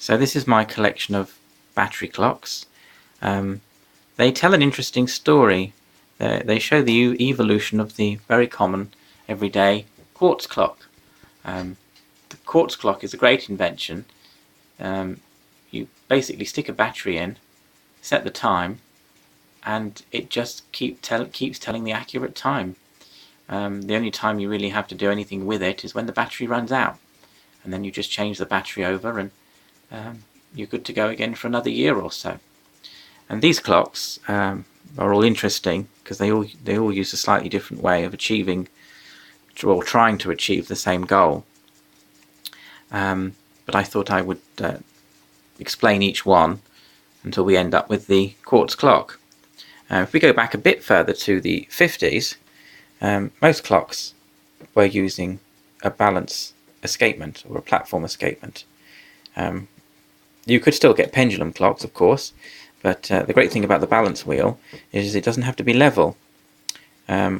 So this is my collection of battery clocks. They tell an interesting story. They show the evolution of the very common, everyday quartz clock. The quartz clock is a great invention. You basically stick a battery in, set the time, and it just keeps telling the accurate time. The only time you really have to do anything with it is when the battery runs out, and then you just change the battery over and you're good to go again for another year or so. And these clocks are all interesting because they all use a slightly different way of achieving, or trying to achieve, the same goal. But I thought I would explain each one until we end up with the quartz clock. If we go back a bit further to the 50s, most clocks were using a balance escapement or a platform escapement. You could still get pendulum clocks, of course, but the great thing about the balance wheel is it doesn't have to be level,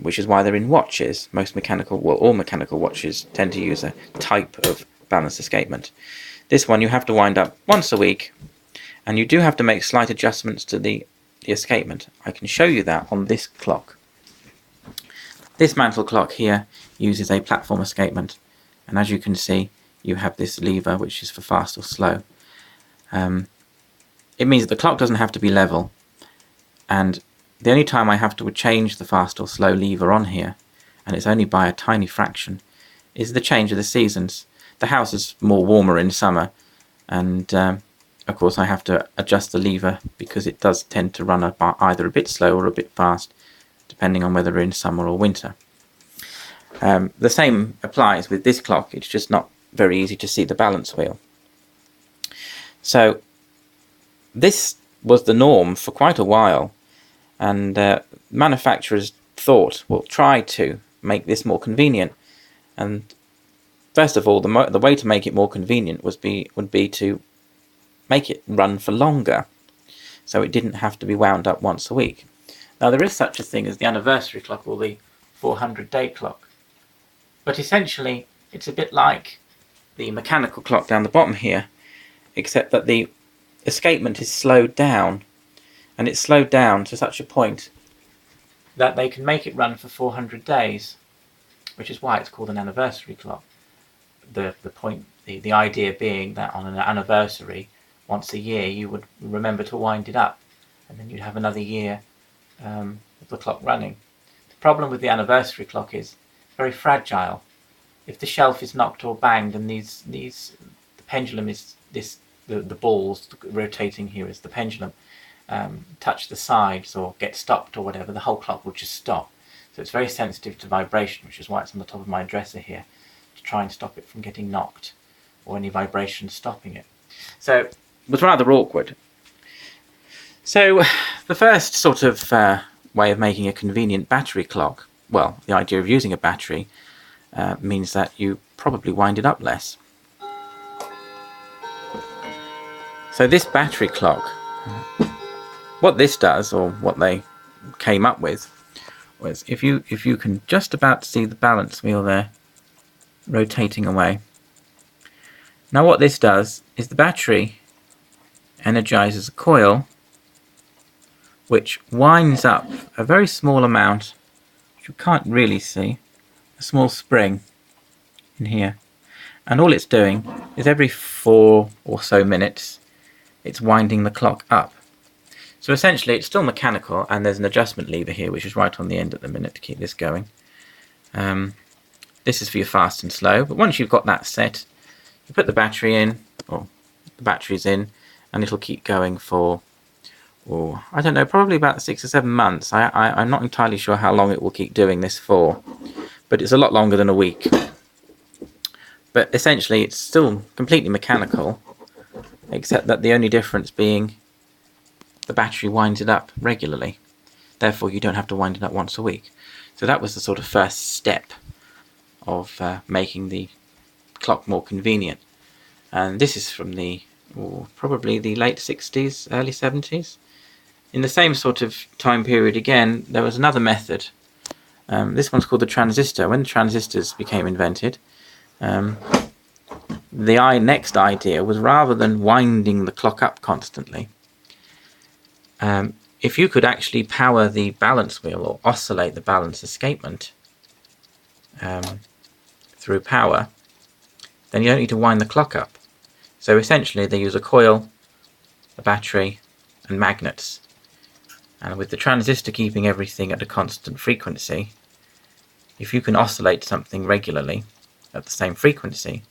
which is why they're in watches. All mechanical watches tend to use a type of balance escapement. This one you have to wind up once a week, and you do have to make slight adjustments to the escapement. I can show you that on this clock. This mantle clock here uses a platform escapement, and as you can see, you have this lever which is for fast or slow. It means that the clock doesn't have to be level, and the only time I have to change the fast or slow lever on here, and it's only by a tiny fraction, is the change of the seasons. The house is more warmer in summer, and of course I have to adjust the lever because it does tend to run either a bit slow or a bit fast, depending on whether we're in summer or winter. The same applies with this clock. It's just not very easy to see the balance wheel. So this was the norm for quite a while, and manufacturers thought, well, try to make this more convenient. And first of all, the way to make it more convenient would be to make it run for longer, so it didn't have to be wound up once a week. Now, there is such a thing as the anniversary clock, or the 400-day clock, but essentially it's a bit like the mechanical clock down the bottom here, except that the escapement is slowed down, and it's slowed down to such a point that they can make it run for 400 days, which is why it's called an anniversary clock. The idea being that on an anniversary, once a year, you would remember to wind it up, and then you'd have another year of the clock running. The problem with the anniversary clock is it's very fragile. If the shelf is knocked or banged, and the pendulum is the balls rotating here is the pendulum, touch the sides or get stopped or whatever, the whole clock will just stop. So it's very sensitive to vibration, which is why it's on the top of my dresser here, to try and stop it from getting knocked or any vibration stopping it. So it was rather awkward. So the first sort of way of making a convenient battery clock, well, the idea of using a battery means that you probably wind it up less. So this battery clock, what this does, or what they came up with, was if you can just about see the balance wheel there rotating away. Now what this does is the battery energizes a coil which winds up a very small amount, which you can't really see, a small spring in here, and all it's doing is every 4 or so minutes it's winding the clock up. So essentially it's still mechanical, and there's an adjustment lever here which is right on the end at the minute to keep this going. This is for your fast and slow, but once you've got that set, you put the battery in, or the battery's in, and it'll keep going for, I don't know, probably about 6 or 7 months. I'm not entirely sure how long it will keep doing this for, but it's a lot longer than a week. But essentially it's still completely mechanical, except that the only difference being the battery winds it up regularly. Therefore you don't have to wind it up once a week. So that was the sort of first step of making the clock more convenient. And this is from probably the late 60s, early 70s. In the same sort of time period again, there was another method. This one's called the transistor. When the transistors became invented, the next idea was, rather than winding the clock up constantly, if you could actually power the balance wheel or oscillate the balance escapement through power, then you don't need to wind the clock up. So essentially they use a coil, a battery and magnets, and with the transistor keeping everything at a constant frequency, if you can oscillate something regularly at the same frequency,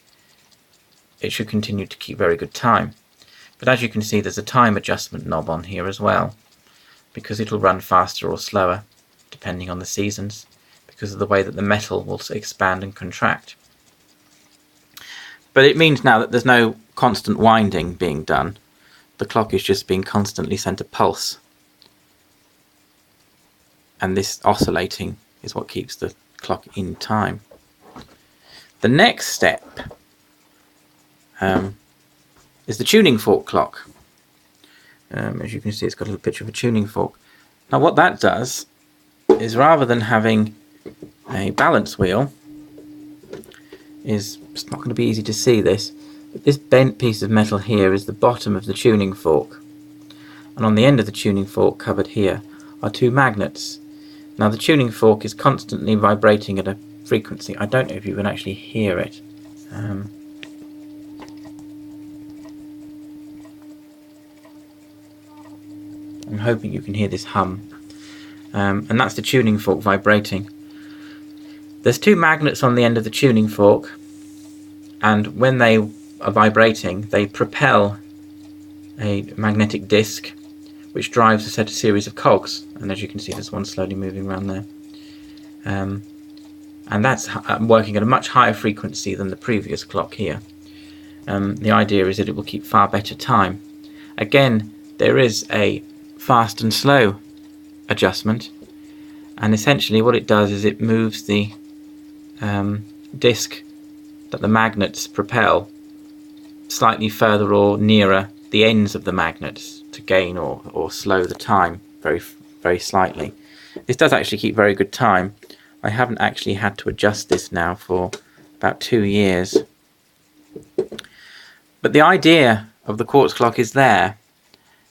it should continue to keep very good time. But as you can see, there's a time adjustment knob on here as well, because it'll run faster or slower depending on the seasons, because of the way that the metal will expand and contract. But it means now that there's no constant winding being done. The clock is just being constantly sent a pulse, and this oscillating is what keeps the clock in time. The next step is the tuning fork clock. As you can see, it's got a little picture of a tuning fork. Now what that does is, rather than having a balance wheel, it's not going to be easy to see this, but this bent piece of metal here is the bottom of the tuning fork, and on the end of the tuning fork, covered here, are two magnets. Now the tuning fork is constantly vibrating at a frequency. I don't know if you can actually hear it. I'm hoping you can hear this hum, and that's the tuning fork vibrating. There's two magnets on the end of the tuning fork, and when they are vibrating, they propel a magnetic disc which drives a series of cogs, and as you can see, there's one slowly moving around there, and that's working at a much higher frequency than the previous clock here. The idea is that it will keep far better time. Again, there is a fast and slow adjustment, and essentially what it does is it moves the disc that the magnets propel slightly further or nearer the ends of the magnets to gain or slow the time very slightly. This does actually keep very good time. I haven't actually had to adjust this now for about 2 years. But the idea of the quartz clock is there.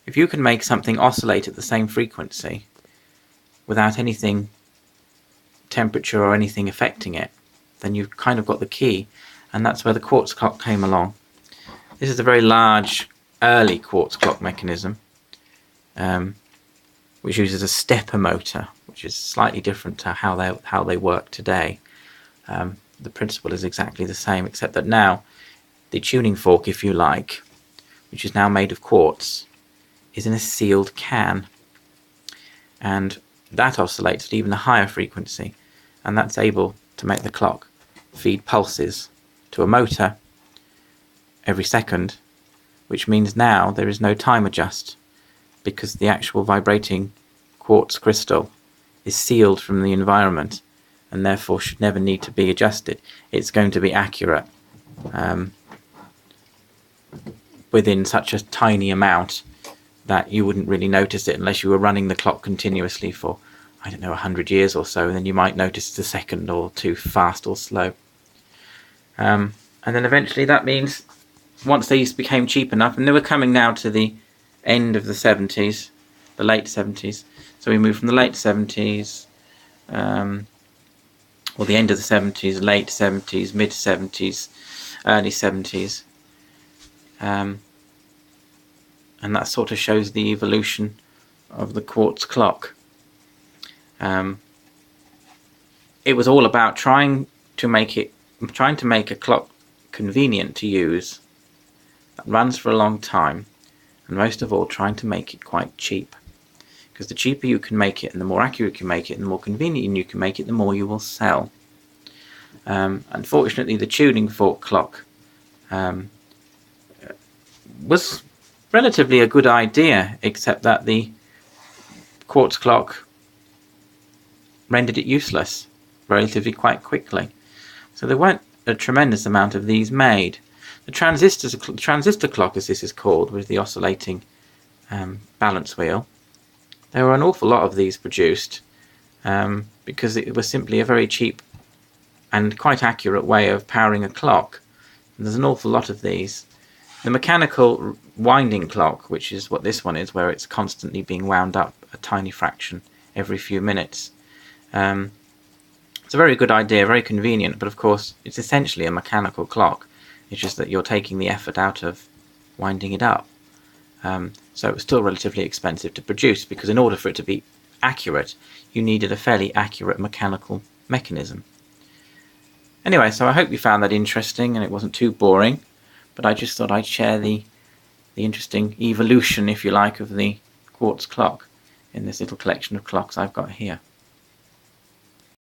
If you can make something oscillate at the same frequency without anything, temperature or anything affecting it, then you've kind of got the key, and that's where the quartz clock came along. This is a very large early quartz clock mechanism, which uses a stepper motor, which is slightly different to how they work today. The principle is exactly the same, except that now the tuning fork, if you like, which is now made of quartz, is in a sealed can, and that oscillates at even a higher frequency, and that's able to make the clock feed pulses to a motor every second, which means now there is no time adjust, because the actual vibrating quartz crystal is sealed from the environment and therefore should never need to be adjusted. It's going to be accurate within such a tiny amount that you wouldn't really notice it unless you were running the clock continuously for, I don't know, 100 years or so, and then you might notice it's a second or two fast or slow. And then eventually that means, once these became cheap enough, and they were coming now to the end of the 70s, the late 70s, so we moved from the late 70s, or the end of the 70s, late 70s, mid 70s, early 70s, and that sort of shows the evolution of the quartz clock. It was all about trying to make a clock convenient to use, that runs for a long time, and most of all trying to make it quite cheap, because the cheaper you can make it and the more accurate you can make it and the more convenient you can make it, the more you will sell. Unfortunately, the tuning fork clock was relatively a good idea, except that the quartz clock rendered it useless relatively quite quickly. So there weren't a tremendous amount of these made. The transistor clock, as this is called, with the oscillating balance wheel, there were an awful lot of these produced, because it was simply a very cheap and quite accurate way of powering a clock. And there's an awful lot of these. The mechanical winding clock, which is what this one is, where it's constantly being wound up a tiny fraction every few minutes. It's a very good idea, very convenient, but of course it's essentially a mechanical clock. It's just that you're taking the effort out of winding it up. So it was still relatively expensive to produce, because in order for it to be accurate, you needed a fairly accurate mechanical mechanism. Anyway, so I hope you found that interesting and it wasn't too boring, but I just thought I'd share the interesting evolution, if you like, of the quartz clock in this little collection of clocks I've got here.